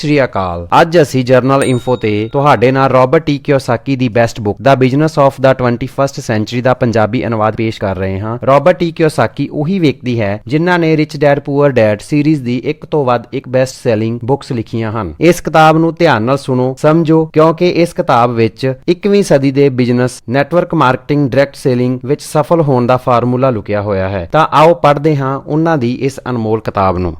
ਸ਼੍ਰੀ ਅਕਾਲ। ਅੱਜ ਅਸੀਂ general info ਤੇ ਤੁਹਾਡੇ ਨਾਲ ਰੌਬਰਟ ਟੀ ਕਿਓਸਾਕੀ ਦੀ best book the business of the 21st century ਦਾ ਪੰਜਾਬੀ ਅਨੁਵਾਦ ਪੇਸ਼ ਕਰ ਰਹੇ ਹਾਂ। ਰੌਬਰਟ ਟੀ ਕਿਓਸਾਕੀ ਉਹੀ ਵਿਅਕਤੀ ਹੈ ਜਿਨ੍ਹਾਂ ਨੇ Rich Dad Poor Dad series ਦੀ ਇੱਕ ਤੋਂ ਵੱਧ ਇੱਕ ਬੈਸਟ ਸੈਲਿੰਗ ਬੁੱਕਸ ਲਿਖੀਆਂ ਹਨ। ਇਸ ਕਿਤਾਬ ਨੂੰ ਧਿਆਨ ਨਾਲ ਸੁਣੋ, ਸਮਝੋ, ਕਿਉਂਕਿ ਇਸ ਕਿਤਾਬ ਵਿੱਚ 21ਵੀਂ ਸਦੀ ਦੇ business, network marketing, direct selling ਵਿੱਚ ਸਫਲ ਹੋਣ ਦਾ ਫਾਰਮੂਲਾ ਲੁਕਿਆ ਹੋਇਆ ਹੈ। ਤਾਂ ਆਓ ਪੜ੍ਹਦੇ ਹਾਂ ਉਹਨਾਂ ਦੀ ਇਸ ਅਨਮੋਲ ਕਿਤਾਬ ਨੂੰ।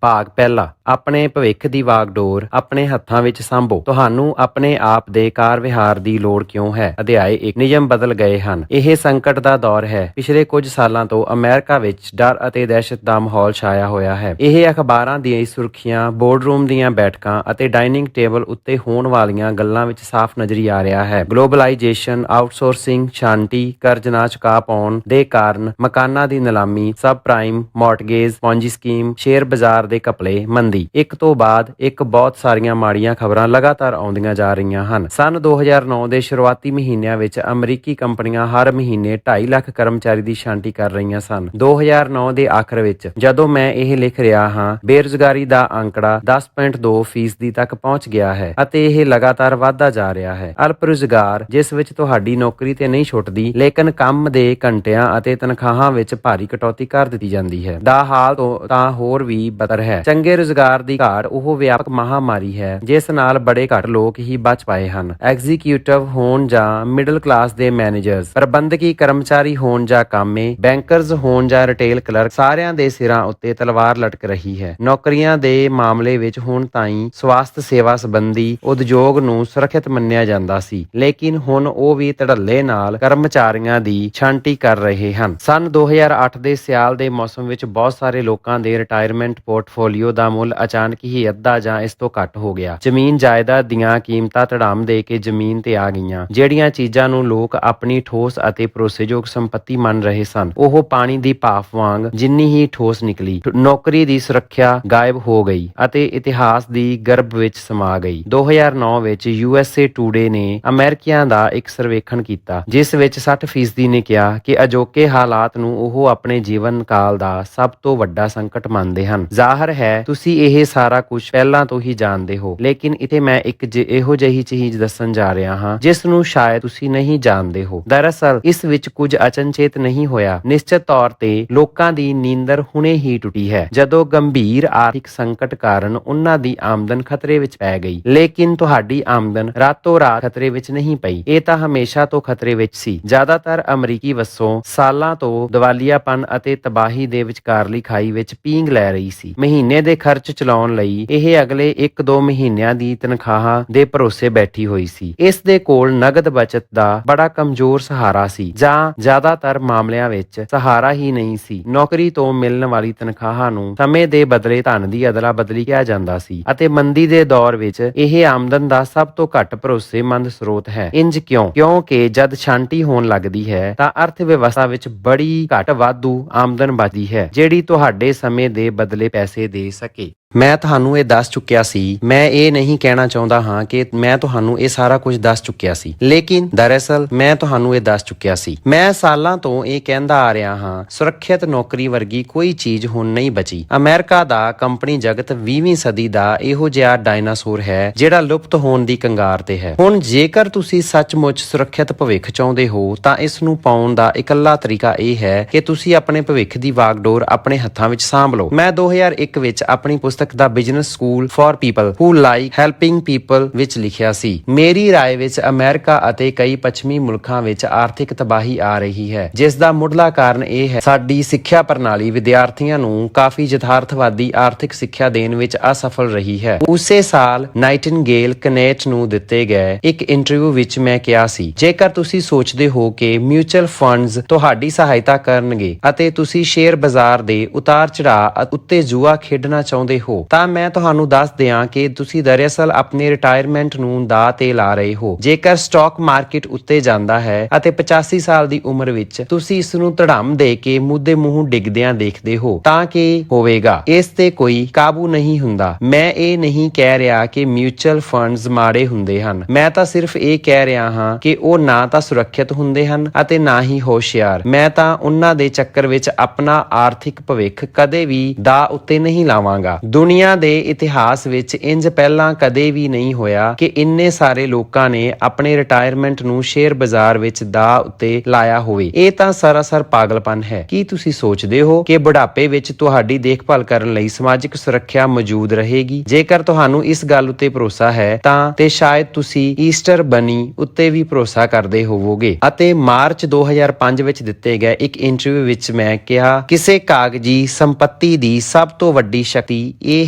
ਭਾਗ ਪਹਿਲਾ, ਆਪਣੇ ਭਵਿੱਖ ਦੀ ਵਾਗਡੋਰ ਆਪਣੇ ਹੱਥਾਂ ਵਿੱਚ ਸੰਭੋ। ਤੁਹਾਨੂੰ ਆਪਣੇ ਆਪ ਦੇ ਕਾਰ ਵਿਹਾਰ ਦੀ ਲੋੜ ਕਿਉਂ ਹੈ? ਅਧਿਆਇ 1, ਨਿਯਮ ਬਦਲ ਗਏ ਹਨ। ਇਹ ਸੰਕਟ ਦਾ ਦੌਰ ਹੈ। ਪਿਛਲੇ ਕੁਝ ਸਾਲਾਂ ਤੋਂ ਅਮਰੀਕਾ ਵਿੱਚ ਡਰ ਅਤੇ ਦਹਿਸ਼ਤ ਦਾ ਮਾਹੌਲ ਛਾਇਆ ਹੋਇਆ ਹੈ। ਇਹ ਅਖਬਾਰਾਂ ਦੀਆਂ ਸੁਰਖੀਆਂ, ਬੋਰਡਰੂਮ ਦੀਆਂ ਬੈਠਕਾਂ ਅਤੇ ਡਾਈਨਿੰਗ ਟੇਬਲ ਉੱਤੇ ਹੋਣ ਵਾਲੀਆਂ ਗੱਲਾਂ ਵਿੱਚ ਸਾਫ਼ ਨਜ਼ਰੀ ਆ ਰਿਹਾ ਹੈ। ਗਲੋਬਲਾਈਜੇਸ਼ਨ, ਆਊਟਸੋਰਸਿੰਗ, ਸ਼ਾਂਤੀ, ਕਰਜ਼ ਨਾ ਚੁਕਾ ਪਾਉਣ ਦੇ ਕਾਰਨ, ਮਕਾਨਾਂ ਦੀ ਨਿਲਾਮੀ, ਸਬ ਪ੍ਰਾਈਮ, ਮੌਰਟਗੇਜ, ਪੌਂਜੀ ਸਕੀਮ, ਸ਼ੇਅਰ ਬਾਜ਼ਾਰ ਦੇ ਘਪਲੇ, ਮੰਦੀ, ਇੱਕ ਤੋਂ ਬਾਅਦ ਇੱਕ ਬਹੁਤ ਸਾਰੀਆਂ ਮਾੜੀਆਂ ਖਬਰਾਂ ਲਗਾਤਾਰ ਆਉਂਦੀਆਂ ਜਾ ਰਹੀਆਂ ਹਨ। ਸੰਨ 2009 ਦੇ ਸ਼ੁਰੂਆਤੀ ਮਹੀਨਿਆਂ ਵਿੱਚ ਅਮਰੀਕੀ ਕੰਪਨੀਆਂ ਹਰ ਮਹੀਨੇ 2.5 ਲੱਖ ਕਰਮਚਾਰੀ ਦੀ ਛਾਂਟੀ ਕਰ ਰਹੀਆਂ ਸਨ। 2009 ਦੇ ਆਖਰ ਵਿੱਚ ਜਦੋਂ ਮੈਂ ਇਹ ਲਿਖ ਰਿਹਾ ਹਾਂ, ਬੇਰੁਜ਼ਗਾਰੀ ਦਾ ਅੰਕੜਾ 10.2% ਤੱਕ ਪਹੁੰਚ ਗਿਆ ਹੈ ਅਤੇ ਇਹ ਲਗਾਤਾਰ ਵਧਦਾ ਜਾ ਰਿਹਾ ਹੈ। ਅਲਪ ਰੁਜ਼ਗਾਰ, ਜਿਸ ਵਿੱਚ ਤੁਹਾਡੀ ਨੌਕਰੀ ਤੇ ਨਹੀਂ ਛੁੱਟਦੀ, ਲੇਕਿਨ ਕੰਮ ਦੇ ਘੰਟਿਆਂ ਅਤੇ ਤਨਖਾਹਾਂ ਵਿੱਚ ਭਾਰੀ ਕਟੌਤੀ ਕਰ ਦਿੱਤੀ ਜਾਂਦੀ ਹੈ, ਦਾ ਹਾਲ ਤਾਂ ਹੋਰ ਵੀ ਬਦਤਰ ਹੈ। ਚੰਗੇ ਰੁਜ਼ਗਾਰ ਦੀ ਘਾਟ ਉਹ ਵਿਆਪਕ ਮਹਾਮਾਰੀ ਹੈ ਜਿਸ ਨਾਲ ਬੜੇ ਘੱਟ ਲੋਕ ਹੀ ਬਚ ਪਾਏ ਹਨ। ਐਗਜ਼ੀਕਿਊਟਿਵ ਹੋਣ ਜਾਂ ਮਿਡਲ ਕਲਾਸ ਦੇ ਮੈਨੇਜਰਸ, ਪ੍ਰਬੰਧਕੀ ਕਰਮਚਾਰੀ ਹੋਣ ਜਾਂ ਕਾਮੇ, ਬੈਂਕਰਜ਼ ਹੋਣ ਜਾਂ ਰਿਟੇਲ ਕਲਰਕ, ਸਾਰਿਆਂ ਦੇ ਸਿਰਾਂ ਉੱਤੇ ਤਲਵਾਰ ਲਟਕ ਰਹੀ ਹੈ। ਨੌਕਰੀਆਂ ਦੇ ਮਾਮਲੇ ਵਿੱਚ ਹੁਣ ਤਾਈਂ ਸਵਾਸਥ ਸੇਵਾ ਸੰਬੰਧੀ ਉਦਯੋਗ ਨੂੰ ਸੁਰੱਖਿਅਤ ਮੰਨਿਆ ਜਾਂਦਾ ਸੀ, ਲੇਕਿਨ ਹੁਣ ਉਹ ਵੀ ਧੜੱਲੇ ਨਾਲ ਕਰਮਚਾਰੀਆਂ ਦੀ ਛਾਂਟੀ ਕਰ ਰਹੇ ਹਨ। ਸੰਨ 2008 ਦੇ ਸਿਆਲ ਦੇ ਮੌਸਮ ਵਿੱਚ ਬਹੁਤ ਸਾਰੇ ਲੋਕਾਂ ਦੇ ਰਿਟਾਇਰਮੈਂਟ ਪੋਰਟਫੋਲੀਓ ਦਾ ਮੁੱਲ ਅਚਾਨਕ ਹੀ ਅੱਧਾ ਜਾਂ ਇਸ ਤੋਂ ਘੱਟ ਹੋ ਗਿਆ। ਜ਼ਮੀਨ ਜਾਇਦਾਦ ਦੀਆਂ ਕੀਮਤਾਂ ਧੜਾਮ ਦੇ ਕੇ ਜ਼ਮੀਨ ਤੇ ਆ ਗਈਆਂ। ਜਿਹੜੀਆਂ ਚੀਜ਼ਾਂ ਨੂੰ ਲੋਕ ਆਪਣੀ ਠੋਸ ਅਤੇ ਭਰੋਸੇਯੋਗ ਸੰਪત્ਤੀ ਮੰਨ ਰਹੇ ਸਨ, ਉਹ ਪਾਣੀ ਦੀ ਭਾਫ਼ ਵਾਂਗ ਜਿੰਨੀ ਹੀ ਠੋਸ ਨਿਕਲੀ। ਨੌਕਰੀ ਦੀ ਸੁਰੱਖਿਆ ਗਾਇਬ ਹੋ ਗਈ ਅਤੇ ਇਤਿਹਾਸ ਦੀ ਗਰਭ ਵਿੱਚ ਸਮਾ ਗਈ। 2009 ਵਿੱਚ USA ਟੂਡੇ ਨੇ ਅਮਰੀਕੀਆਂ ਦਾ ਇੱਕ ਸਰਵੇਖਣ ਕੀਤਾ ਜਿਸ ਵਿੱਚ 60% ਨੇ ਕਿਹਾ ਕਿ ਅਜੋਕੇ ਹਾਲਾਤ ਨੂੰ ਉਹ ਆਪਣੇ ਜੀਵਨ ਕਾਲ ਦਾ ਸਭ ਤੋਂ ਵੱਡਾ ਸੰਕਟ ਮੰਨਦੇ ਹਨ। ਜ਼ਾਹਰ ਹੈ ਤੁਸੀਂ ਇਹ ਸਾਰਾ ਕੁਝ ਪਹਿਲਾਂ ਤੋਂ ਹੀ ਜਾਣਦੇ ਹੋ, ਲੇਕਿਨ ਇੱਥੇ ਮੈਂ ਇੱਕ ਇਹੋ ਜਿਹੀ ਚੀਜ਼ ਦੱਸਣ ਜਾ ਰਿਹਾ ਹਾਂ ਜਿਸ ਨੂੰ ਸ਼ਾਇਦ ਤੁਸੀਂ ਨਹੀਂ ਜਾਣਦੇ ਹੋ। ਦਰਅਸਲ ਇਸ ਵਿੱਚ ਕੁਝ ਅਚਨਚੇਤ ਨਹੀਂ ਹੋਇਆ। ਨਿਸ਼ਚਿਤ ਤੌਰ ਤੇ ਲੋਕਾਂ ਦੀ ਨੀਂਦਰ ਹੁਣੇ ਹੀ ਟੁੱਟੀ ਹੈ ਜਦੋਂ ਗੰਭੀਰ ਆਰਥਿਕ ਸੰਕਟ ਕਾਰਨ ਉਹਨਾਂ ਦੀ ਆਮਦਨ ਖਤਰੇ ਵਿੱਚ ਪੈ ਗਈ। ਲੇਕਿਨ ਤੁਹਾਡੀ ਆਮਦਨ ਰਾਤੋਂ ਰਾਤ ਖਤਰੇ ਵਿੱਚ ਨਹੀਂ ਪਈ। ਇਹ ਤਾਂ ਹਮੇਸ਼ਾ ਤੋਂ ਖਤਰੇ ਵਿੱਚ ਸੀ। ਜ਼ਿਆਦਾਤਰ ਅਮਰੀਕੀ ਵਸੋਂ ਸਾਲਾਂ ਤੋਂ ਦਿਵਾਲੀਆਪਨ ਅਤੇ ਤਬਾਹੀ ਦੇ ਵਿਚਕਾਰਲੀ ਖਾਈ ਵਿੱਚ ਪੀਂਘ ਲੈ ਰਹੀ ਸੀ। ਮਹੀਨੇ ਦੇ ਖਰਚ ਚਲਾਉਣ ਲਈ ਇਹ ਅਗਲੇ 1-2 ਮਹੀਨਿਆਂ ਦੀ ਤਨਖਾਹਾਂ ਦੇ ਭਰੋਸੇ ਬੈਠੀ ਹੋਈ ਸੀ। ਇਸ ਦੇ ਕੋਲ ਨਗਦ ਬਚਤ ਦਾ ਬੜਾ ਕਮਜ਼ੋਰ ਸਹਾਰਾ ਸੀ, ਜਾਂ ਜ਼ਿਆਦਾਤਰ ਮਾਮਲਿਆਂ ਵਿੱਚ ਸਹਾਰਾ ਹੀ ਨਹੀਂ ਸੀ। ਨੌਕਰੀ ਤੋਂ ਮਿਲਣ ਵਾਲੀ ਤਨਖਾਹਾਂ ਨੂੰ ਸਮੇਂ ਦੇ ਬਦਲੇ ਧਨ ਦੀ ਅਦਲਾ ਬਦਲੀ ਕਿਹਾ ਜਾਂਦਾ ਸੀ ਅਤੇ ਮੰਦੀ ਦੇ ਦੌਰ ਵਿੱਚ ਇਹ ਆਮਦਨ ਦਾ ਸਭ ਤੋਂ ਘੱਟ ਭਰੋਸੇਮੰਦ ਸਰੋਤ ਹੈ। ਇੰਜ ਕਿਉਂ? ਕਿਉਂਕਿ ਜਦ ਛਾਂਟੀ ਹੋਣ ਲੱਗਦੀ ਹੈ ਤਾਂ ਅਰਥ ਵਿਵਸਥਾ ਵਿੱਚ ਬੜੀ ਘੱਟ ਵਾਧੂ ਆਮਦਨ ਬਚਦੀ ਹੈ ਜਿਹੜੀ ਤੁਹਾਡੇ ਸਮੇਂ ਦੇ ਬਦਲੇ ਪੈਸੇ ਦੇ ਸਕੇ। ਮੈਂ ਤੁਹਾਨੂੰ ਇਹ ਦੱਸ ਚੁੱਕਿਆ ਸੀ। ਮੈਂ ਇਹ ਨਹੀਂ ਕਹਿਣਾ ਚਾਹੁੰਦਾ ਹਾਂ ਕਿ ਮੈਂ ਤੁਹਾਨੂੰ ਇਹ ਸਾਰਾ ਕੁਝ ਦੱਸ ਚੁੱਕਿਆ ਸੀ, ਲੇਕਿਨ ਦਰਅਸਲ ਮੈਂ ਤੁਹਾਨੂੰ ਇਹ ਦੱਸ ਚੁੱਕਿਆ ਸੀ। ਮੈਂ ਸਾਲਾਂ ਤੋਂ ਇਹ ਕਹਿੰਦਾ ਆ ਰਿਹਾ ਹਾਂ, ਸੁਰੱਖਿਅਤ ਨੌਕਰੀ ਵਰਗੀ ਕੋਈ ਚੀਜ਼ ਹੁਣ ਨਹੀਂ ਬਚੀ। ਅਮਰੀਕਾ ਦਾ ਕੰਪਨੀ ਜਗਤ 20ਵੀਂ ਸਦੀ ਦਾ ਇਹੋ ਜਿਹਾ ਡਾਇਨਾਸੌਰ ਹੈ ਜਿਹੜਾ ਲੁਪਤ ਹੋਣ ਦੀ ਕੰਗਾਰ ਤੇ ਹੈ। ਹੁਣ ਜੇਕਰ ਤੁਸੀਂ ਸੱਚਮੁੱਚ ਸੁਰੱਖਿਅਤ ਭਵਿੱਖ ਚਾਹੁੰਦੇ ਹੋ ਤਾਂ ਇਸ ਨੂੰ ਪਾਉਣ ਦਾ ਇਕੱਲਾ ਤਰੀਕਾ ਇਹ ਹੈ ਕਿ ਤੁਸੀਂ ਆਪਣੇ ਭਵਿੱਖ ਦੀ ਵਾਗਡੋਰ ਆਪਣੇ ਹੱਥਾਂ ਵਿੱਚ ਸਾਂਭ ਲਓ। ਮੈਂ 2001 ਵਿੱਚ ਆਪਣੀ ਪੁਸਤਕ the business school for people who like helping people ਵਿੱਚ ਲਿਖਿਆ ਸੀ। ਮੇਰੀ ਰਾਏ ਵਿੱਚ ਅਮਰੀਕਾ ਅਤੇ ਕਈ ਪੱਛਮੀ ਮੁਲਕਾਂ ਵਿੱਚ ਆਰਥਿਕ ਤਬਾਹੀ ਆ ਰਹੀ ਹੈ ਜਿਸ ਦਾ ਮੁੱਢਲਾ ਕਾਰਨ ਇਹ ਹੈ ਸਾਡੀ ਸਿੱਖਿਆ ਪ੍ਰਣਾਲੀ ਵਿਦਿਆਰਥੀਆਂ ਨੂੰ ਕਾਫੀ ਯਥਾਰਥਵਾਦੀ ਆਰਥਿਕ ਸਿੱਖਿਆ ਦੇਣ ਵਿੱਚ ਅਸਫਲ ਰਹੀ ਹੈ। ਉਸੇ ਸਾਲ ਨਾਈਟਿੰਗੇਲ ਕਨੇਟ ਨੂੰ ਦਿੱਤੇ ਗਏ ਇੱਕ ਇੰਟਰਵਿਊ ਵਿੱਚ ਮੈਂ ਕਿਹਾ ਸੀ, ਜੇਕਰ ਤੁਸੀਂ ਸੋਚਦੇ ਹੋ ਕਿ ਮਿਊਚੁਅਲ ਫੰਡਸ ਤੁਹਾਡੀ ਸਹਾਇਤਾ ਕਰਨਗੇ ਅਤੇ ਤੁਸੀਂ ਸ਼ੇਅਰ ਬਾਜ਼ਾਰ ਦੇ ਉਤਾਰ ਚੜਾਅ ਉੱਤੇ ਜੂਆ ਖੇਡਣਾ ਚਾਹੁੰਦੇ ਹੋ ਤਾਂ ਮੈਂ ਤੁਹਾਨੂੰ ਦੱਸ ਦਿਆਂ ਕਿ ਤੁਸੀਂ ਦਰਅਸਲ ਆਪਣੇ ਰਿਟਾਇਰਮੈਂਟ ਨੂੰ ਦਾਅ ਤੇ ਲਾ ਰਹੇ ਹੋ। ਜੇਕਰ ਸਟਾਕ ਮਾਰਕੀਟ ਉੱਤੇ ਜਾਂਦਾ ਹੈ ਅਤੇ 85 ਸਾਲ ਦੀ ਉਮਰ ਵਿੱਚ ਤੁਸੀਂ ਇਸ ਨੂੰ ਧੜਾਮ ਦੇ ਕੇ ਮੁੱਦੇ ਮੂੰਹ ਡਿੱਗਦਿਆਂ ਦੇਖਦੇ ਹੋ ਤਾਂ ਕੀ ਹੋਵੇਗਾ? ਇਸ ਤੇ ਕੋਈ ਕਾਬੂ ਨਹੀਂ ਹੁੰਦਾ। ਮੈਂ ਇਹ ਨਹੀਂ ਕਹਿ ਰਿਹਾ ਕਿ ਮਿਊਚੁਅਲ ਫੰਡਸ ਮਾੜੇ ਹੁੰਦੇ ਹਨ। ਮੈਂ ਤਾਂ ਸਿਰਫ ਇਹ ਕਹਿ ਰਿਹਾ ਹਾਂ ਕਿ ਉਹ ਨਾ ਤਾਂ ਸੁਰੱਖਿਅਤ ਹੁੰਦੇ ਹਨ ਅਤੇ ਨਾ ਹੀ ਹੋਸ਼ਿਆਰ। ਮੈਂ ਤਾਂ ਉਹਨਾਂ ਦੇ ਚੱਕਰ ਵਿੱਚ ਆਪਣਾ ਆਰਥਿਕ ਭਵਿੱਖ ਕਦੇ ਵੀ ਦਾਅ ਉੱਤੇ ਨਹੀਂ ਲਾਵਾਂਗਾ। ਦੁਨੀਆ ਦੇ ਇਤਿਹਾਸ ਵਿੱਚ ਇੰਜ ਪਹਿਲਾਂ ਕਦੇ ਵੀ ਨਹੀਂ ਹੋਇਆ ਕਿ ਇੰਨੇ ਸਾਰੇ ਲੋਕਾਂ ਨੇ ਆਪਣੇ ਰਿਟਾਇਰਮੈਂਟ ਨੂੰ ਸ਼ੇਅਰ ਬਾਜ਼ਾਰ ਵਿੱਚ ਦਾਅ ਉੱਤੇ ਲਾਇਆ ਹੋਵੇ। ਇਹ ਤਾਂ ਸਰਾਸਰ ਪਾਗਲਪਨ ਹੈ। ਕੀ ਤੁਸੀਂ ਸੋਚਦੇ ਹੋ ਕਿ ਬੁਢਾਪੇ ਵਿੱਚ ਤੁਹਾਡੀ ਦੇਖਭਾਲ ਕਰਨ ਲਈ ਸਮਾਜਿਕ ਸੁਰੱਖਿਆ ਮੌਜੂਦ ਰਹੇਗੀ? ਜੇਕਰ ਤੁਹਾਨੂੰ ਇਸ ਗੱਲ ਉੱਤੇ ਭਰੋਸਾ ਹੈ ਤਾਂ ਤੇ ਸ਼ਾਇਦ ਤੁਸੀਂ ਈਸਟਰ ਬਨੀ ਉੱਤੇ ਵੀ ਭਰੋਸਾ ਕਰਦੇ ਹੋਵੋਗੇ। ਅਤੇ ਮਾਰਚ 2005 ਵਿੱਚ ਦਿੱਤੇ ਗਏ ਇੱਕ ਇੰਟਰਵਿਊ ਵਿੱਚ ਮੈਂ ਕਿਹਾ, ਕਿਸੇ ਕਾਗਜ਼ੀ ਸੰਪत्ति ਦੀ ਸਭ ਤੋਂ ਵੱਡੀ ਸ਼ਕਤੀ ਇਹ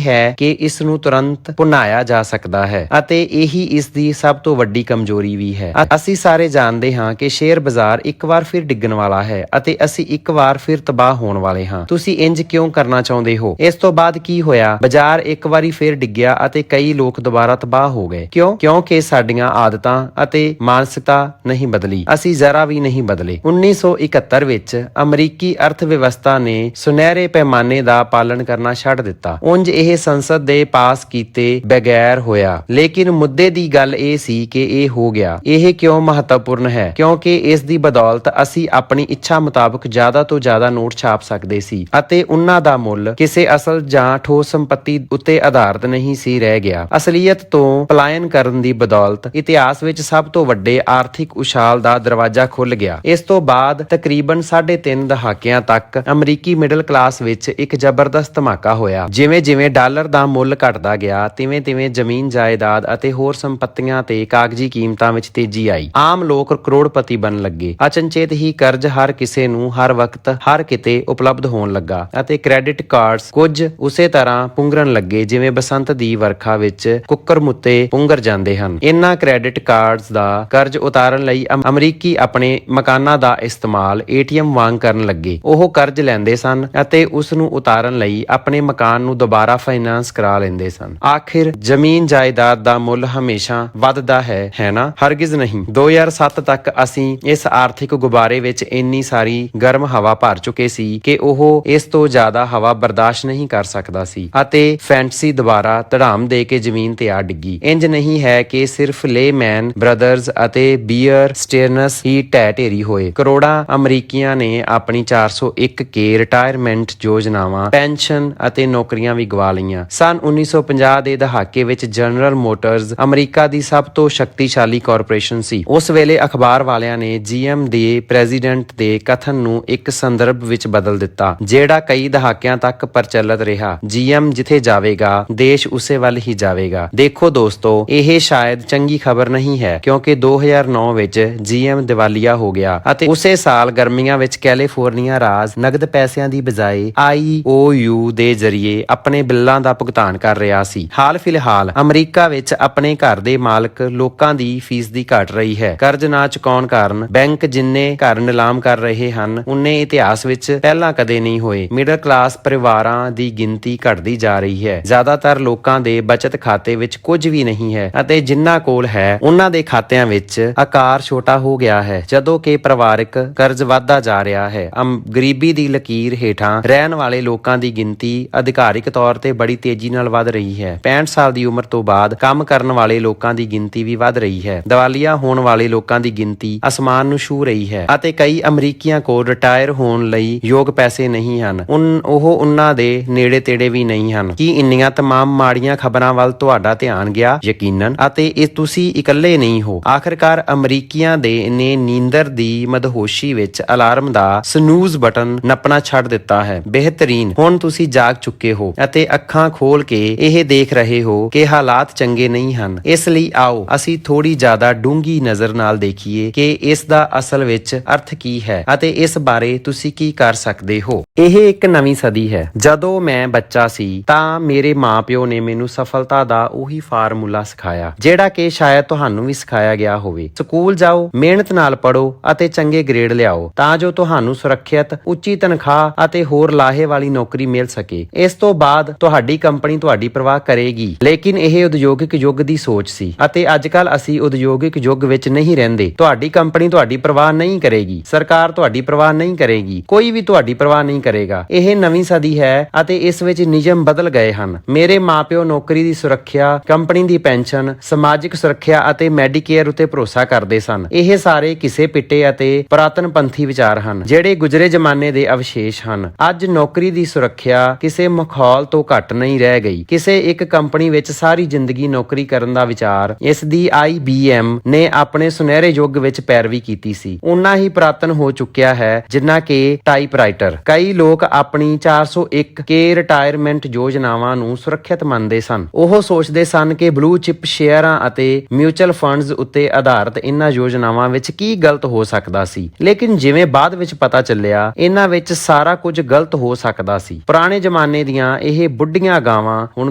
ਹੈ ਕਿ ਇਸ ਨੂੰ ਤੁਰੰਤ ਭੁਨਾਇਆ ਜਾ ਸਕਦਾ ਹੈ ਅਤੇ ਇਹੀ ਇਸ ਦੀ ਸਭ ਤੋਂ ਵੱਡੀ ਕਮਜ਼ੋਰੀ ਵੀ ਹੈ। ਅਸੀਂ ਸਾਰੇ ਜਾਣਦੇ ਹਾਂ ਕਿ ਸ਼ੇਅਰ ਬਾਜ਼ਾਰ ਇੱਕ ਵਾਰ ਫਿਰ ਡਿੱਗਣ ਵਾਲਾ ਹੈ ਅਤੇ ਅਸੀਂ ਇੱਕ ਵਾਰ ਫਿਰ ਤਬਾਹ ਹੋਣ ਵਾਲੇ ਹਾਂ। ਤੁਸੀਂ ਇੰਜ ਕਿਉਂ ਕਰਨਾ ਚਾਹੁੰਦੇ ਹੋ? ਇਸ ਤੋਂ ਬਾਅਦ ਕੀ ਹੋਇਆ? ਬਾਜ਼ਾਰ ਇੱਕ ਵਾਰੀ ਫਿਰ ਡਿੱਗਿਆ ਅਤੇ ਕਈ ਲੋਕ ਦੁਬਾਰਾ ਤਬਾਹ ਹੋ ਗਏ। ਕਿਉਂ? ਕਿਉਂਕਿ ਸਾਡੀਆਂ ਆਦਤਾਂ ਅਤੇ ਮਾਨਸਿਕਤਾ ਨਹੀਂ ਬਦਲੀ। ਅਸੀਂ ਜ਼ਰਾ ਵੀ ਨਹੀਂ ਬਦਲੇ। 1971 ਵਿੱਚ ਅਮਰੀਕੀ ਅਰਥ ਵਿਵਸਥਾ ਨੇ ਸੁਨਹਿਰੇ ਪੈਮਾਨੇ ਦਾ ਪਾਲਣ ਕਰਨਾ ਛੱਡ ਦਿੱਤਾ। ਉਂਝ ਇਹ ਸੰਸਦ ਦੇ ਪਾਸ ਕੀਤੇ ਬਗੈਰ ਹੋਇਆ, ਲੇਕਿਨ ਮੁੱਦੇ ਦੀ ਗੱਲ ਇਹ ਸੀ ਕਿ ਇਹ ਹੋ ਗਿਆ। ਇਹ ਕਿਉਂ ਮਹੱਤਵਪੂਰਨ ਹੈ? ਕਿਉਂਕਿ ਇਸ ਦੀ ਬਦੌਲਤ ਅਸੀਂ ਆਪਣੀ ਇੱਛਾ ਮੁਤਾਬਕ ਜ਼ਿਆਦਾ ਤੋਂ ਜ਼ਿਆਦਾ ਨੋਟ ਛਾਪ ਸਕਦੇ ਸੀ ਅਤੇ ਉਹਨਾਂ ਦਾ ਮੁੱਲ ਕਿਸੇ ਅਸਲ ਜਾਂ ਠੋਸ ਸੰਪत्ति ਉੱਤੇ ਆਧਾਰਿਤ ਨਹੀਂ ਸੀ ਰਹਿ ਗਿਆ। ਅਸਲੀਅਤ ਤੋਂ ਪਲਾਇਨ ਕਰਨ ਦੀ ਬਦੌਲਤ ਇਤਿਹਾਸ ਵਿੱਚ ਸਭ ਤੋਂ ਵੱਡੇ ਆਰਥਿਕ ਉਛਾਲ ਦਾ ਦਰਵਾਜ਼ਾ ਖੁੱਲ ਗਿਆ। ਇਸ ਤੋਂ ਬਾਅਦ ਤਕਰੀਬਨ 3.5 ਦਹਾਕਿਆਂ ਤੱਕ ਅਮਰੀਕੀ ਮਿਡਲ ਕਲਾਸ ਵਿੱਚ ਇੱਕ ਜ਼ਬਰਦਸਤ ਧਮਾਕਾ ਹੋਇਆ। ਜਿਵੇਂ-ਜਿਵੇਂ ਡਾਲਰ ਦਾ ਮੁੱਲ ਘਟਦਾ ਗਿਆ, ਤਿਵੇਂ-ਤਿਵੇਂ ਜ਼ਮੀਨ ਜਾਇਦਾਦ ਅਤੇ ਹੋਰ ਸੰਪत्तियां ਤੇ ਕਾਗਜ਼ੀ ਕੀਮਤਾਂ ਵਿੱਚ ਤੇਜ਼ੀ ਆਈ। ਆਮ ਲੋਕ ਕਰੋੜਪਤੀ ਬਣਨ ਲੱਗੇ। ਅਚਨਚੇਤ ਹੀ ਕਰਜ਼ ਹਰ ਕਿਸੇ ਨੂੰ ਹਰ ਵਕਤ ਹਰ ਕਿਤੇ ਉਪਲਬਧ ਹੋਣ ਲੱਗਾ ਅਤੇ ਕ੍ਰੈਡਿਟ ਕਾਰਡਸ ਕੁਝ ਉਸੇ ਤਰ੍ਹਾਂ ਪੁੰਗਰਨ ਲੱਗੇ ਜਿਵੇਂ ਬਸੰਤ ਦੀ ਵਰਖਾ ਵਿੱਚ ਕੁੱਕਰ ਮੁੱਤੇ ਪੁੰਗਰ ਜਾਂਦੇ ਹਨ। ਇਨ੍ਹਾਂ ਕ੍ਰੈਡਿਟ ਕਾਰਡਸ ਦਾ ਕਰਜ਼ ਉਤਾਰਨ ਲਈ ਅਮਰੀਕੀ ਆਪਣੇ ਮਕਾਨਾਂ ਦਾ ਇਸਤੇਮਾਲ ATM ਵਾਂਗ ਕਰਨ ਲੱਗੇ। ਉਹ ਕਰਜ਼ ਲੈਂਦੇ ਸਨ ਅਤੇ ਉਸ ਨੂੰ ਉਤਾਰਨ ਲਈ ਆਪਣੇ ਮਕਾਨ ਨੂੰ ਦੁਬਾਰਾ ਫਾਈਨਾਂਸ ਕਰਾ ਲੈਂਦੇ ਸਨ। ਆਖਿਰ ਜ਼ਮੀਨ ਜਾਇਦਾਦ ਦਾ ਮੁੱਲ ਹਮੇਸ਼ਾ ਵੱਧਦਾ ਹੈ ਨਾ? ਹਰਗਿਜ਼ ਨਹੀਂ। 2007 ਤੱਕ ਅਸੀਂ ਇਸ ਆਰਥਿਕ ਗੁਬਾਰੇ ਵਿੱਚ ਇੰਨੀ ਸਾਰੀ ਗਰਮ ਹਵਾ ਭਰ ਚੁੱਕੇ ਸੀ ਕਿ ਉਹ ਇਸ ਤੋਂ ਜ਼ਿਆਦਾ ਹਵਾ ਬਰਦਾਸ਼ਤ ਨਹੀਂ ਕਰ ਸਕਦਾ ਸੀ ਅਤੇ ਫੈਂਟਸੀ ਦੁਬਾਰਾ ਧੜਾਮ ਦੇ ਕੇ ਜ਼ਮੀਨ ਤੇ ਆ ਡਿੱਗੀ। ਇੰਜ ਨਹੀਂ ਹੈ ਕਿ ਸਿਰਫ ਲੇਮੈਨ ਬ੍ਰਦਰਜ਼ ਅਤੇ ਬੀਅਰ ਸਟੇਰਨਸ ਹੀ ਢਹਿ ਢੇਰੀ ਹੋਏ। ਕਰੋੜਾਂ ਅਮਰੀਕੀਆਂ ਨੇ ਆਪਣੀ 401k ਰਿਟਾਇਰਮੈਂਟ ਯੋਜਨਾਵਾਂ, ਪੈਨਸ਼ਨ ਅਤੇ ਨੌਕਰੀਆਂ ਵੀ ਗਵਾ ਲਈਆਂ। ਸਨ 1950 ਦੇ ਦਹਾਕੇ ਵਿੱਚ ਜਨਰਲ ਮੋਟਰਜ਼ ਅਮਰੀਕਾ ਦੀ ਸਭ ਤੋਂ ਸ਼ਕਤੀਸ਼ਾਲੀ ਕਾਰਪੋਰੇਸ਼ਨ ਸੀ। ਉਸ ਵੇਲੇ ਅਖਬਾਰ ਵਾਲਿਆਂ ਨੇ GM ਦੇ ਪ੍ਰੈਜ਼ੀਡੈਂਟ ਦੇ ਕਥਨ ਨੂੰ ਇੱਕ ਸੰਦਰਭ ਵਿੱਚ ਬਦਲ ਦਿੱਤਾ ਜਿਹੜਾ ਕਈ ਦਹਾਕਿਆਂ ਤੱਕ ਪ੍ਰਚਲਿਤ ਰਿਹਾ, GM ਜਿੱਥੇ ਜਾਵੇਗਾ ਦੇਸ਼ ਉਸੇ ਵੱਲ ਹੀ ਜਾਵੇਗਾ। ਦੇਖੋ ਦੋਸਤੋ, ਇਹ ਸ਼ਾਇਦ ਚੰਗੀ ਖਬਰ ਨਹੀਂ ਹੈ ਕਿਉਂਕਿ 2009 ਵਿੱਚ GM ਦਿਵਾਲੀਆ ਹੋ ਗਿਆ ਅਤੇ ਉਸੇ ਸਾਲ ਗਰਮੀਆਂ ਵਿੱਚ ਕੈਲੀਫੋਰਨੀਆ ਰਾਜ ਨਗਦ ਪੈਸਿਆਂ ਦੀ ਬਜਾਏ IOU ਦੇ ਜ਼ਰੀਏ ਆਪਣੇ ਬਿੱਲਾਂ ਦਾ ਭੁਗਤਾਨ ਕਰ ਰਿਹਾ ਸੀ। ਹਾਲ ਫਿਲਹਾਲ ਅਮਰੀਕਾ ਵਿੱਚ ਆਪਣੇ ਘਰ ਦੇ ਮਾਲਕ ਲੋਕਾਂ ਦੀ ਫੀਸਦੀ ਘਟ ਰਹੀ ਹੈ। ਕਰਜ਼ ਨਾ ਚੁਕਾਉਣ ਕਾਰਨ ਬੈਂਕ ਜਿੰਨੇ ਘਰ ਨਿਲਾਮ ਕਰ ਰਹੇ ਹਨ ਉਨੇ ਇਤਿਹਾਸ ਵਿੱਚ ਪਹਿਲਾਂ ਕਦੇ ਨਹੀਂ ਹੋਏ। ਮਿਡਲ ਕਲਾਸ ਪਰਿਵਾਰਾਂ ਦੀ ਗਿਣਤੀ ਘਟਦੀ ਜਾ ਰਹੀ ਹੈ। ਜ਼ਿਆਦਾਤਰ ਲੋਕਾਂ ਦੇ ਬਚਤ ਖਾਤੇ ਵਿੱਚ ਕੁਝ ਵੀ ਨਹੀਂ ਹੈ ਅਤੇ ਜਿਨ੍ਹਾਂ ਕੋਲ ਹੈ ਉਹਨਾਂ ਦੇ ਖਾਤਿਆਂ ਵਿੱਚ ਆਕਾਰ ਛੋਟਾ ਹੋ ਗਿਆ ਹੈ ਜਦੋਂ ਕਿ ਪਰਿਵਾਰਕ ਕਰਜ਼ ਵੱਧਦਾ ਜਾ ਰਿਹਾ ਹੈ। ਗਰੀਬੀ ਦੀ ਲਕੀਰ ਹੇਠਾਂ ਰਹਿਣ ਵਾਲੇ ਲੋਕਾਂ ਦੀ ਗਿਣਤੀ ਅਧਿਕਾਰਿਕ ਤੌਰ ਤੇ ਬੜੀ ਤੇਜ਼ੀ ਨਾਲ ਵੱਧ ਰਹੀ ਹੈ। 65 ਸਾਲ ਦੀ ਉਮਰ ਤੋਂ ਬਾਅਦ ਕੰਮ ਕਰਨ ਵਾਲੇ ਲੋਕਾਂ ਦੀ ਗਿਣਤੀ ਵੀ ਵੱਧ ਰਹੀ ਹੈ। ਦਿਵਾਲੀਆ ਹੋਣ ਵਾਲੇ ਲੋਕਾਂ ਦੀ ਗਿਣਤੀ ਅਸਮਾਨ ਨੂੰ ਛੂ ਰਹੀ ਹੈ ਅਤੇ ਕਈ ਅਮਰੀਕੀਆਂ ਕੋਲ ਰਿਟਾਇਰ ਹੋਣ ਲਈ ਯੋਗ ਪੈਸੇ ਨਹੀਂ ਹਨ। ਉਹ ਉਹਨਾਂ ਦੇ ਨੇੜੇ ਤੇੜੇ ਵੀ ਨਹੀਂ ਹਨ। ਕੀ ਇੰਨੀਆਂ ਤਮਾਮ ਮਾੜੀਆਂ ਖਬਰਾਂ ਵੱਲ ਤੁਹਾਡਾ ਧਿਆਨ ਗਿਆ? ਯਕੀਨਨ। ਅਤੇ ਇਹ ਤੁਸੀਂ ਇਕੱਲੇ ਨਹੀਂ ਹੋ। ਆਖਿਰਕਾਰ ਅਮਰੀਕੀਆਂ ਦੇ ਨੇ ਨੀਂਦਰ ਦੀ ਮਦਹੋਸ਼ੀ ਵਿੱਚ ਅਲਾਰਮ ਦਾ ਸਨੂਜ਼ ਬਟਨ ਨੱਪਣਾ ਛੱਡ ਦਿੱਤਾ ਹੈ। ਬਿਹਤਰੀਨ, ਹੁਣ ਤੁਸੀਂ ਜਾਗ ਚੁੱਕੇ ਹੋ ਅਤੇ ਅੱਖਾਂ ਖੋਲ ਕੇ ਇਹ ਦੇਖ ਰਹੇ ਹੋ ਕਿ ਹਾਲਾਤ ਚੰਗੇ ਨਹੀਂ ਹਨ। ਇਸ ਲਈ ਆਓ ਅਸੀਂ ਥੋੜੀ ਜ਼ਿਆਦਾ ਡੂੰਘੀ ਨਜ਼ਰ ਨਾਲ ਦੇਖੀਏ ਕਿ ਇਸ ਦਾ ਅਸਲ ਵਿੱਚ ਅਰਥ ਕੀ ਹੈ ਅਤੇ ਇਸ ਬਾਰੇ ਤੁਸੀਂ ਕੀ ਕਰ ਸਕਦੇ ਹੋ। ਇਹ ਇੱਕ ਨਵੀਂ ਸਦੀ ਹੈ। ਜਦੋਂ ਮੈਂ ਬੱਚਾ ਸੀ ਤਾਂ ਮੇਰੇ ਮਾਂ-ਪਿਓ ਨੇ ਮੈਨੂੰ ਸਫਲਤਾ ਦਾ ਉਹੀ ਫਾਰਮੂਲਾ ਸਿਖਾਇਆ ਜਿਹੜਾ ਕਿ ਸ਼ਾਇਦ ਤੁਹਾਨੂੰ ਵੀ ਸਿਖਾਇਆ ਗਿਆ ਹੋਵੇ। ਸਕੂਲ ਜਾਓ, ਮਿਹਨਤ ਨਾਲ ਪੜ੍ਹੋ ਅਤੇ ਚੰਗੇ ਗ੍ਰੇਡ ਲਿਆਓ ਤਾਂ ਜੋ ਤੁਹਾਨੂੰ ਸੁਰੱਖਿਅਤ, ਉੱਚੀ ਤਨਖਾਹ ਅਤੇ ਹੋਰ ਲਾਹੇ ਵਾਲੀ ਨੌਕਰੀ ਮਿਲ ਸਕੇ। ਇਸ ਤੋਂ ਬਾਅਦ ਤੁਹਾਡੀ ਕੰਪਨੀ ਤੁਹਾਡੀ ਪਰਵਾਹ ਕਰੇਗੀ। ਲੇਕਿਨ ਇਹ ਉਦਯੋਗਿਕ ਯੁੱਗ ਦੀ ਸੋਚ ਸੀ ਅਤੇ ਅੱਜਕੱਲ ਅਸੀਂ ਉਦਯੋਗਿਕ ਯੁੱਗ ਵਿੱਚ ਨਹੀਂ ਰਹਿੰਦੇ। ਤੁਹਾਡੀ ਕੰਪਨੀ ਤੁਹਾਡੀ ਪਰਵਾਹ ਨਹੀਂ ਕਰੇਗੀ, ਸਰਕਾਰ ਤੁਹਾਡੀ ਪਰਵਾਹ ਨਹੀਂ ਕਰੇਗੀ, ਕੋਈ ਵੀ ਤੁਹਾਡੀ ਪਰਵਾਹ ਨਹੀਂ ਕਰੇਗਾ। ਇਹ ਨਵੀਂ ਸਦੀ ਹੈ ਅਤੇ ਇਸ ਵਿੱਚ ਨਿਯਮ ਬਦਲ ਗਏ ਹਨ। ਮੇਰੇ ਮਾਪਿਓ ਨੌਕਰੀ ਦੀ ਸੁਰੱਖਿਆ, ਕੰਪਨੀ ਦੀ ਪੈਨਸ਼ਨ, ਸਮਾਜਿਕ ਸੁਰੱਖਿਆ ਅਤੇ ਮੈਡੀਕੇਅਰ ਉੱਤੇ ਭਰੋਸਾ ਕਰਦੇ ਸਨ। ਇਹ ਸਾਰੇ ਕਿਸੇ ਪਿੱਟੇ ਅਤੇ ਪੁਰਾਤਨ ਪੰਥੀ ਵਿਚਾਰ ਹਨ ਜਿਹੜੇ ਗੁਜ਼ਰੇ ਜ਼ਮਾਨੇ ਦੇ ਅਵਸ਼ੇਸ਼ ਹਨ। ਅੱਜ ਨੌਕਰੀ ਦੀ ਸੁਰੱਖਿਆ ਕਿਸੇ ਮਖੌਲ ਤੋਂ ਤੋਂ ਘੱਟ ਨਹੀਂ ਰਹਿ ਗਈ। ਕਿਸੇ ਇੱਕ ਕੰਪਨੀ ਵਿੱਚ ਸਾਰੀ ਜ਼ਿੰਦਗੀ ਨੌਕਰੀ ਕਰਨ ਦਾ ਵਿਚਾਰ ਇਸ ਦੀ IBM ਨੇ ਆਪਣੇ ਸੁਨਹਿਰੇ ਯੁੱਗ ਵਿੱਚ ਪੈਰਵੀ ਕੀਤੀ ਸੀ, ਉਨਾ ਹੀ ਪੁਰਾਤਨ ਹੋ ਚੁੱਕਿਆ ਹੈ ਜਿੰਨਾ ਕਿ ਟਾਈਪਰਾਈਟਰ। ਕਈ ਲੋਕ ਆਪਣੀ 401k ਰਿਟਾਇਰਮੈਂਟ ਯੋਜਨਾਵਾਂ ਨੂੰ ਸੁਰੱਖਿਅਤ ਮੰਨਦੇ ਸਨ। ਉਹ ਸੋਚਦੇ ਸਨ ਕਿ ਬਲੂ ਚਿਪ ਸ਼ੇਅਰਾਂ ਅਤੇ ਮਿਊਚੁਅਲ ਫੰਡਸ ਉੱਤੇ ਆਧਾਰਿਤ ਇਹਨਾਂ ਯੋਜਨਾਵਾਂ ਵਿੱਚ ਕੀ ਗਲਤ ਹੋ ਸਕਦਾ ਸੀ, ਲੇਕਿਨ ਜਿਵੇਂ ਬਾਅਦ ਵਿੱਚ ਪਤਾ ਚੱਲਿਆ ਇਹਨਾਂ ਵਿੱਚ ਸਾਰਾ ਕੁਝ ਗਲਤ ਹੋ ਸਕਦਾ ਸੀ। ਪੁਰਾਣੇ ਜ਼ਮਾਨੇ ਦੀਆਂ ਇਹ ਬੁੱਢੀਆਂ ਗਾਵਾਂ ਹੁਣ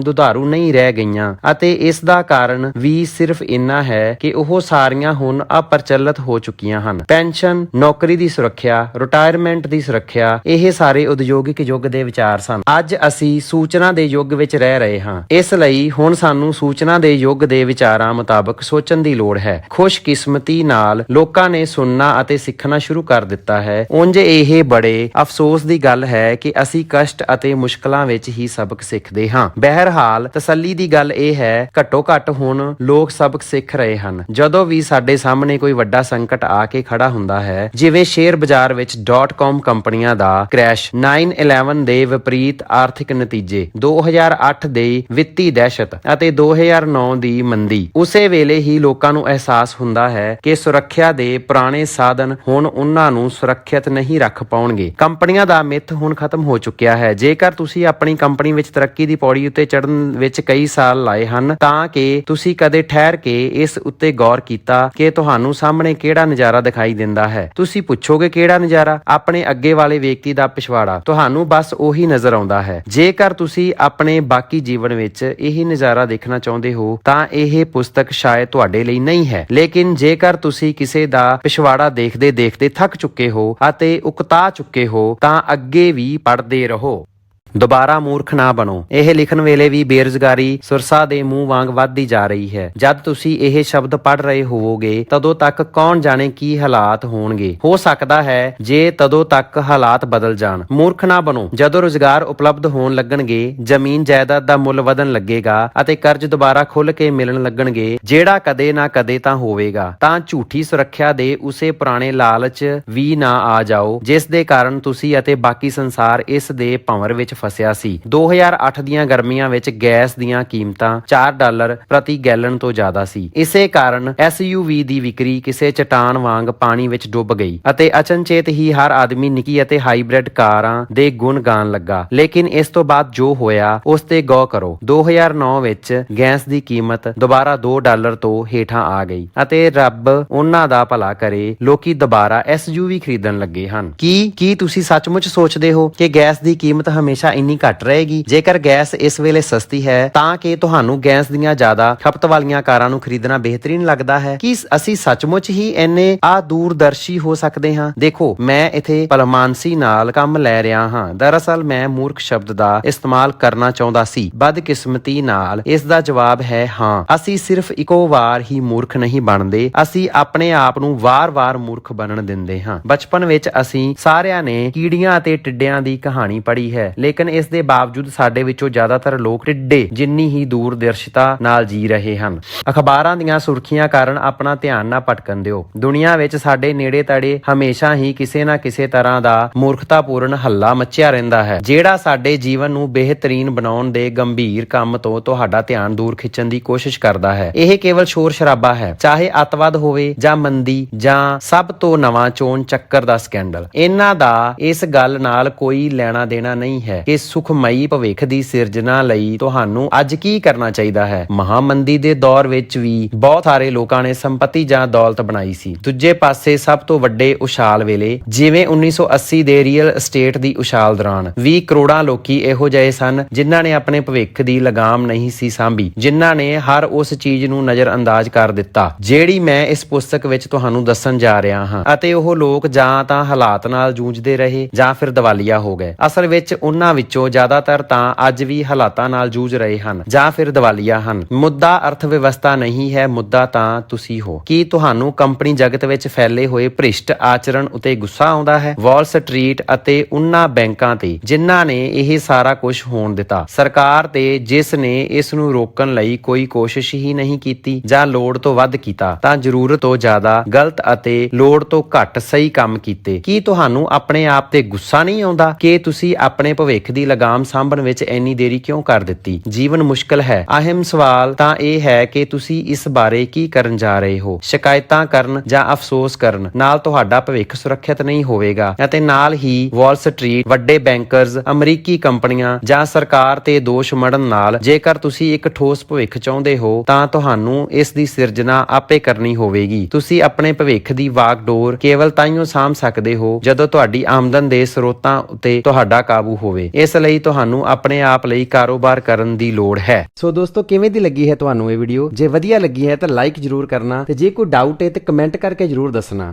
ਦੁਧਾਰੂ ਨਹੀਂ ਰਹਿ ਗਈਆਂ ਅਤੇ ਇਸ ਦਾ ਕਾਰਨ ਵੀ ਸਿਰਫ ਇੰਨਾ ਹੈ ਕਿ ਉਹ ਸਾਰੀਆਂ ਹੁਣ ਅਪ੍ਰਚਲਿਤ ਹੋ ਚੁੱਕੀਆਂ ਹਨ। ਪੈਨਸ਼ਨ, ਨੌਕਰੀ ਦੀ ਸੁਰੱਖਿਆ, ਰਿਟਾਇਰਮੈਂਟ ਦੀ ਸੁਰੱਖਿਆ, ਇਹ ਸਾਰੇ ਉਦਯੋਗਿਕ ਯੁੱਗ ਦੇ ਵਿਚਾਰ ਸਨ। ਅੱਜ ਅਸੀਂ ਸੂਚਨਾ ਦੇ ਯੁੱਗ ਵਿੱਚ ਰਹਿ ਰਹੇ ਹਾਂ, ਇਸ ਲਈ ਹੁਣ ਸਾਨੂੰ ਸੂਚਨਾ ਦੇ ਯੁੱਗ ਦੇ ਵਿਚਾਰਾਂ ਮੁਤਾਬਕ ਸੋਚਣ ਦੀ ਲੋੜ ਹੈ। ਖੁਸ਼ਕਿਸਮਤੀ ਨਾਲ ਲੋਕਾਂ ਨੇ ਸੁਣਨਾ ਅਤੇ ਸਿੱਖਣਾ ਸ਼ੁਰੂ ਕਰ ਦਿੱਤਾ ਹੈ। ਉਂਝ ਇਹ ਬੜੇ ਅਫਸੋਸ ਦੀ ਗੱਲ ਹੈ ਕਿ ਅਸੀਂ ਕਸ਼ਟ ਅਤੇ ਮੁਸ਼ਕਲਾਂ ਵਿੱਚ ਹੀ ਸਬਕ ਸਿੱਖਦੇ ਹਾਂ। ਬਹਿਰਹਾਲ ਤਸੱਲੀ ਦੀ ਗੱਲ ਇਹ ਹੈ, ਘੱਟੋ ਘੱਟ ਹੁਣ ਲੋਕ ਸਬਕ ਸਿੱਖ ਰਹੇ ਹਨ। ਜਦੋਂ ਵੀ ਸਾਡੇ ਸਾਹਮਣੇ ਕੋਈ ਵੱਡਾ ਸੰਕਟ ਆ ਕੇ ਖੜਾ ਹੁੰਦਾ ਹੈ, ਜਿਵੇਂ ਸ਼ੇਅਰ ਬਾਜ਼ਾਰ ਵਿੱਚ .com ਕੰਪਨੀਆਂ ਦਾ ਕ੍ਰੈਸ਼, 9/11 ਦੇ ਵਿਪਰੀਤ ਆਰਥਿਕ ਨਤੀਜੇ, 2008 ਦੀ ਵਿੱਤੀ ਦਹਿਸ਼ਤ ਅਤੇ 2009 ਦੀ ਮੰਦੀ, ਉਸੇ ਵੇਲੇ ਹੀ ਲੋਕਾਂ ਨੂੰ ਅਹਿਸਾਸ ਹੁੰਦਾ ਹੈ ਕਿ ਸੁਰੱਖਿਆ ਦੇ ਪੁਰਾਣੇ ਸਾਧਨ ਹੁਣ ਉਹਨਾਂ ਨੂੰ ਸੁਰੱਖਿਅਤ ਨਹੀਂ ਰੱਖ ਪਾਉਣਗੇ। ਕੰਪਨੀਆਂ ਦਾ ਮਿੱਥ ਹੁਣ ਖਤਮ ਹੋ ਚੁੱਕਿਆ ਹੈ। ਜੇਕਰ ਤੁਸੀਂ ਆਪਣੀ ਕੰਪਨੀ ਵਿੱਚ ਤਰੱਕੀ ਦੀ ਪੌੜੀ ਉੱਤੇ ਚੜ੍ਹਨ ਵਿੱਚ ਕਈ ਸਾਲ ਲਾਏ ਹਨ ਤਾਂ ਕਿ ਤੁਸੀਂ ਕਦੇ ਠਹਿਰ ਕੇ ਇਸ ਉੱਤੇ ਗੌਰ ਕੀਤਾ ਕਿ ਤੁਹਾਨੂੰ ਸਾਹਮਣੇ ਕਿਹੜਾ ਨਜ਼ਾਰਾ ਦਿਖਾਈ ਦਿੰਦਾ ਹੈ। ਤੁਸੀਂ ਪੁੱਛੋਗੇ ਕਿਹੜਾ ਨਜ਼ਾਰਾ? ਆਪਣੇ ਅੱਗੇ ਵਾਲੇ ਵਿਅਕਤੀ ਦਾ ਪਿਛਵਾੜਾ। ਤੁਹਾਨੂੰ ਬਸ ਉਹੀ ਨਜ਼ਰ ਆਉਂਦਾ ਹੈ। ਜੇਕਰ ਤੁਸੀਂ ਆਪਣੇ ਬਾਕੀ ਜੀਵਨ ਵਿੱਚ ਇਹੀ ਨਜ਼ਾਰਾ ਦੇਖਣਾ ਚਾਹੁੰਦੇ ਹੋ ਤਾਂ ਇਹ ਪੁਸਤਕ ਸ਼ਾਇਦ ਤੁਹਾਡੇ ਲਈ ਨਹੀਂ ਹੈ। ਲੇਕਿਨ ਜੇਕਰ ਤੁਸੀਂ ਕਿਸੇ ਦਾ ਪਿਛਵਾੜਾ ਦੇਖਦੇ ਦੇਖਦੇ ਥੱਕ ਚੁੱਕੇ ਹੋ ਅਤੇ ਉਕਤਾ ਚੁੱਕੇ ਹੋ ਤਾਂ ਅੱਗੇ ਵੀ ਪੜ੍ਹਦੇ ਰਹੋ। ਦੁਬਾਰਾ ਮੂਰਖ ਨਾ ਬਣੋ। ਇਹ ਲਿਖਣ ਵੇਲੇ ਵੀ ਬੇਰੁਜ਼ਗਾਰੀ ਸੁਰਸਾ ਦੇ ਮੂੰਹ ਵਾਂਗ ਵੱਧਦੀ ਜਾ ਰਹੀ ਹੈ। ਜਦ ਤੁਸੀਂ ਇਹ ਸ਼ਬਦ ਪੜ੍ਹ ਰਹੇ ਹੋਵੋਗੇ ਤਦੋਂ ਤੱਕ ਕੌਣ ਜਾਣੇ ਕੀ ਹਾਲਾਤ ਹੋਣਗੇ। ਹੋ ਸਕਦਾ ਹੈ ਜੇ ਤਦੋਂ ਤੱਕ ਹਾਲਾਤ ਬਦਲ ਜਾਣ। ਮੂਰਖ ਨਾ ਬਣੋ। ਜਦੋਂ ਰੁਜ਼ਗਾਰ ਉਪਲਬਧ ਹੋਣ ਲੱਗਣਗੇ, ਜ਼ਮੀਨ ਜਾਇਦਾਦ ਦਾ ਮੁੱਲ ਵਧਣ ਲੱਗੇਗਾ ਅਤੇ ਕਰਜ਼ ਦੁਬਾਰਾ ਖੁੱਲ ਕੇ ਮਿਲਣ ਲੱਗਣਗੇ, ਜਿਹੜਾ ਕਦੇ ਨਾ ਕਦੇ ਤਾਂ ਹੋਵੇਗਾ, ਤਾਂ ਝੂਠੀ ਸੁਰੱਖਿਆ ਦੇ ਉਸੇ ਪੁਰਾਣੇ ਲਾਲਚ ਵੀ ਨਾ ਆ ਜਾਓ ਜਿਸ ਦੇ ਕਾਰਨ ਤੁਸੀਂ ਅਤੇ ਬਾਕੀ ਸੰਸਾਰ ਇਸ ਦੇ ਭੰਵਰ ਵਿੱਚ ਫਸਿਆ ਸੀ। 2008 ਦੀਆਂ ਗਰਮੀਆਂ ਵਿੱਚ ਗੈਸ ਦੀਆਂ ਕੀਮਤਾਂ $4 ਪ੍ਰਤੀ ਗੈਲਨ ਤੋਂ ਜ਼ਿਆਦਾ ਸੀ। ਇਸੇ ਕਾਰਨ SUV ਦੀ ਵਿਕਰੀ ਕਿਸੇ ਚਟਾਨ ਵਾਂਗ ਪਾਣੀ ਵਿੱਚ ਡੁੱਬ ਗਈ ਅਤੇ ਅਚਨਚੇਤ ਹੀ ਹਰ ਆਦਮੀ ਨਿੱਕੀ ਅਤੇ ਹਾਈਬ੍ਰਿਡ ਕਾਰਾਂ ਦੇ ਗੁਣ ਗਾਣ ਲੱਗਾ। ਲੇਕਿਨ ਇਸ ਤੋਂ ਬਾਅਦ ਜੋ ਹੋਇਆ ਉਸ ਤੇ ਗੌਰ ਕਰੋ। 2009 ਵਿੱਚ ਗੈਸ ਦੀ ਕੀਮਤ ਦੁਬਾਰਾ $2 ਤੋਂ ਹੇਠਾਂ ਆ ਗਈ ਅਤੇ ਰੱਬ ਉਹਨਾਂ ਦਾ ਭਲਾ ਕਰੇ, ਲੋਕੀ ਦੁਬਾਰਾ SUV ਖਰੀਦਣ ਲੱਗੇ ਹਨ। ਕੀ ਤੁਸੀਂ ਸੱਚਮੁੱਚ ਸੋਚਦੇ ਹੋ ਕਿ ਗੈਸ ਦੀ ਕੀਮਤ ਹਮੇਸ਼ਾ ਇੰਨੀ ਘੱਟ ਰਹੇਗੀ? ਜੇਕਰ ਗੈਸ ਇਸ ਵੇਲੇ ਸਸਤੀ ਹੈ ਤਾਂ ਕਿ ਤੁਹਾਨੂੰ ਗੈਸ ਦੀਆਂ ਜ਼ਿਆਦਾ ਖਪਤ ਵਾਲੀਆਂ ਕਾਰਾਂ ਨੂੰ ਖਰੀਦਣਾ ਬਿਹਤਰੀਨ ਲੱਗਦਾ ਹੈ? ਕੀ ਅਸੀਂ ਸੱਚਮੁੱਚ ਹੀ ਇੰਨੇ ਦੂਰਦਰਸ਼ੀ ਹੋ ਸਕਦੇ ਹਾਂ? ਦੇਖੋ, ਮੈਂ ਇੱਥੇ ਭਲਮਾਨਸੀ ਨਾਲ ਕੰਮ ਲੈ ਰਿਹਾ ਹਾਂ। ਦਰਅਸਲ ਮੈਂ ਮੂਰਖ ਸ਼ਬਦ ਦਾ ਇਸਤੇਮਾਲ ਕਰਨਾ ਚਾਹੁੰਦਾ ਸੀ। ਬਦਕਿਸਮਤੀ ਨਾਲ ਇਸ ਦਾ ਜਵਾਬ ਹੈ ਹਾਂ। ਅਸੀਂ ਸਿਰਫ ਇੱਕੋ ਵਾਰ ਹੀ ਮੂਰਖ ਨਹੀਂ ਬਣਦੇ, ਅਸੀਂ ਆਪਣੇ ਆਪ ਨੂੰ ਵਾਰ-ਵਾਰ ਮੂਰਖ ਬਣਨ ਦਿੰਦੇ ਹਾਂ। ਬਚਪਨ ਵਿੱਚ ਅਸੀਂ ਸਾਰਿਆਂ ਨੇ ਕੀੜੀਆਂ ਅਤੇ ਟਿੱਡਿਆਂ ਦੀ ਕਹਾਣੀ ਪੜ੍ਹੀ ਹੈ, ਲੇਕਿਨ ਇਸ ਦੇ ਬਾਵਜੂਦ ਸਾਡੇ ਵਿੱਚੋਂ ਜ਼ਿਆਦਾਤਰ ਲੋਕ ਟਿੱਡੇ ਜਿੰਨੀ ਹੀ ਦੂਰਦਰਸ਼ਤਾ ਨਾਲ ਜੀ ਰਹੇ ਹਨ। ਅਖਬਾਰਾਂ ਦੀਆਂ ਸੁਰਖੀਆਂ ਕਾਰਨ ਆਪਣਾ ਧਿਆਨ ਨਾ ਭਟਕਣ ਦਿਓ। ਦੁਨੀਆ ਵਿੱਚ ਸਾਡੇ ਨੇੜੇ ਤੜੇ ਹਮੇਸ਼ਾ ਹੀ ਕਿਸੇ ਨਾ ਕਿਸੇ ਤਰ੍ਹਾਂ ਦਾ ਮੂਰਖਤਾਪੂਰਨ ਹੱਲਾ ਮੱਚਿਆ ਰਹਿੰਦਾ ਹੈ, ਜਿਹੜਾ ਸਾਡੇ ਜੀਵਨ ਨੂੰ ਬਿਹਤਰੀਨ ਬਣਾਉਣ ਦੇ ਗੰਭੀਰ ਕੰਮ ਤੋਂ ਤੁਹਾਡਾ ਧਿਆਨ ਦੂਰ ਖਿੱਚਣ ਦੀ ਕੋਸ਼ਿਸ਼ ਕਰਦਾ ਹੈ। ਇਹ ਕੇਵਲ ਸ਼ੋਰ ਸ਼ਰਾਬਾ ਹੈ, ਚਾਹੇ ਅੱਤਵਾਦ ਹੋਵੇ ਜਾਂ ਮੰਦੀ ਜਾਂ ਸਭ ਤੋਂ ਨਵਾਂ ਚੋਣ ਚੱਕਰ ਦਾ ਸਕੈਂਡਲ। ਇਹਨਾਂ ਦਾ ਇਸ ਗੱਲ ਨਾਲ ਕੋਈ ਲੈਣਾ ਦੇਣਾ ਨਹੀਂ ਹੈ ਕਿ ਸੁਖਮਈ ਭਵਿੱਖ ਦੀ ਸਿਰਜਣਾ ਲਈ ਤੁਹਾਨੂੰ ਅੱਜ ਕੀ ਕਰਨਾ ਚਾਹੀਦਾ ਹੈ। ਮਹਾਮੰਦੀ ਦੇ ਦੌਰ ਵਿੱਚ ਵੀ ਬਹੁਤ ਸਾਰੇ ਲੋਕਾਂ ਨੇ ਸੰਪਤੀ ਜਾਂ ਦੌਲਤ ਬਣਾਈ ਸੀ। ਦੂਜੇ ਪਾਸੇ ਸਭ ਤੋਂ ਵੱਡੇ ਉਛਾਲ ਵੇਲੇ, ਜਿਵੇਂ 1980 ਦੇ ਰੀਅਲ ਅਸਟੇਟ ਦੀ ਉਛਾਲ ਦੌਰਾਨ, 20 ਕਰੋੜਾਂ ਲੋਕੀ ਇਹੋ ਜਿਹੇ ਸਨ ਜਿਨ੍ਹਾਂ ਨੇ ਆਪਣੇ ਭਵਿੱਖ ਦੀ ਲਗਾਮ ਨਹੀਂ ਸੀ ਸਾਂਭੀ, ਜਿਨ੍ਹਾਂ ਨੇ ਹਰ ਉਸ ਚੀਜ਼ ਨੂੰ ਨਜ਼ਰਅੰਦਾਜ਼ ਕਰ ਦਿੱਤਾ ਜਿਹੜੀ ਮੈਂ ਇਸ ਪੁਸਤਕ ਵਿੱਚ ਤੁਹਾਨੂੰ ਦੱਸਣ ਜਾ ਰਿਹਾ ਹਾਂ। ਅਤੇ ਉਹ ਲੋਕ ਜਾਂ ਤਾਂ ਹਾਲਾਤ ਨਾਲ ਜੂਝਦੇ ਰਹੇ ਜਾਂ ਫਿਰ ਦਿਵਾਲੀਆ ਹੋ ਗਏ। ਅਸਲ ਵਿੱਚ ਉਹਨਾਂ ਵਿੱਚੋਂ ਜ਼ਿਆਦਾਤਰ ਤਾਂ ਅੱਜ ਵੀ ਹਾਲਾਤਾਂ ਨਾਲ ਜੂਝ ਰਹੇ ਹਨ ਜਾਂ ਫਿਰ ਦਿਵਾਲੀਆ ਹਨ। ਮੁੱਦਾ ਅਰਥ ਵਿਵਸਥਾ ਨਹੀਂ ਹੈ, ਮੁੱਦਾ ਤਾਂ ਤੁਸੀਂ ਹੋ। ਕੀ ਤੁਹਾਨੂੰ ਕੰਪਨੀ ਜਗਤ ਵਿੱਚ ਫੈਲੇ ਹੋਏ ਭ੍ਰਿਸ਼ਟ ਆਚਰਣ ਉਤੇ ਗੁੱਸਾ ਆਉਂਦਾ ਹੈ? ਵਾਲ ਸਟਰੀਟ ਅਤੇ ਉਹਨਾਂ ਬੈਂਕਾਂ ਤੇ ਜਿਨ੍ਹਾਂ ਨੇ ਇਹ ਸਾਰਾ ਕੁਝ ਹੋਣ ਦਿੱਤਾ, ਸਰਕਾਰ ਤੇ ਜਿਸ ਨੇ ਇਸ ਨੂੰ ਰੋਕਣ ਲਈ ਕੋਈ ਕੋਸ਼ਿਸ਼ ਹੀ ਨਹੀਂ ਕੀਤੀ ਜਾਂ ਲੋੜ ਤੋਂ ਵੱਧ ਕੀਤਾ ਤਾਂ ਜ਼ਰੂਰਤ ਤੋਂ ਜ਼ਿਆਦਾ ਗਲਤ ਅਤੇ ਲੋੜ ਤੋਂ ਘੱਟ ਸਹੀ ਕੰਮ ਕੀਤੇ। ਕੀ ਤੁਹਾਨੂੰ ਆਪਣੇ ਆਪ ਤੇ ਗੁੱਸਾ ਨਹੀਂ ਆਉਂਦਾ ਕਿ ਤੁਸੀਂ ਆਪਣੇ ਭਵਿੱਖ ਭਵਿੱਖ ਦੀ ਲਗਾਮ ਸਾਂਭਣ ਵਿੱਚ ਇੰਨੀ ਦੇਰੀ ਕਿਉਂ ਕਰ ਦਿੱਤੀ? ਜੀਵਨ ਮੁਸ਼ਕਲ ਹੈ। ਅਹਿਮ ਸਵਾਲ ਤਾਂ ਇਹ ਹੈ ਕਿ ਤੁਸੀਂ ਇਸ ਬਾਰੇ ਕੀ ਕਰਨ ਜਾ ਰਹੇ ਹੋ। ਸ਼ਿਕਾਇਤਾਂ ਕਰਨ ਜਾਂ ਅਫਸੋਸ ਕਰਨ ਨਾਲ ਤੁਹਾਡਾ ਭਵਿੱਖ ਸੁਰੱਖਿਅਤ ਨਹੀਂ ਹੋਵੇਗਾ ਅਤੇ ਨਾਲ ਹੀ ਵਾਲ ਸਟਰੀਟ, ਵੱਡੇ ਬੈਂਕਰਜ਼, ਅਮਰੀਕੀ ਕੰਪਨੀਆਂ ਜਾਂ ਸਰਕਾਰ ਤੇ ਦੋਸ਼ ਮੜਨ ਨਾਲ ਜੇਕਰ ਤੁਸੀਂ ਇੱਕ ਠੋਸ ਭਵਿੱਖ ਚਾਹੁੰਦੇ ਹੋ ਤਾਂ ਤੁਹਾਨੂੰ ਇਸ ਦੀ ਸਿਰਜਣਾ ਆਪੇ ਕਰਨੀ ਹੋਵੇਗੀ। ਤੁਸੀਂ ਆਪਣੇ ਭਵਿੱਖ ਦੀ ਵਾਗਡੋਰ ਕੇਵਲ ਤਾਈਓ ਸਾਂਭ ਸਕਦੇ ਹੋ ਜਦੋਂ ਤੁਹਾਡੀ ਆਮਦਨ ਦੇ ਸਰੋਤਾਂ ਉੱਤੇ ਤੁਹਾਡਾ ਕਾਬੂ ਹੋਵੇ। ਇਸ ਲਈ ਤੁਹਾਨੂੰ ਆਪਣੇ ਆਪ ਲਈ ਕਾਰੋਬਾਰ ਕਰਨ ਦੀ ਲੋੜ ਹੈ। ਸੋ ਦੋਸਤੋ, ਕਿਵੇਂ ਦੀ ਲੱਗੀ ਹੈ ਤੁਹਾਨੂੰ ਇਹ ਵੀਡੀਓ? ਜੇ ਵਧੀਆ ਲੱਗੀ ਹੈ ਤਾਂ ਲਾਈਕ ਜ਼ਰੂਰ ਕਰਨਾ ਤੇ ਜੇ ਕੋਈ ਡਾਊਟ ਹੈ ਤੇ ਕਮੈਂਟ ਕਰਕੇ ਜ਼ਰੂਰ ਦੱਸਣਾ।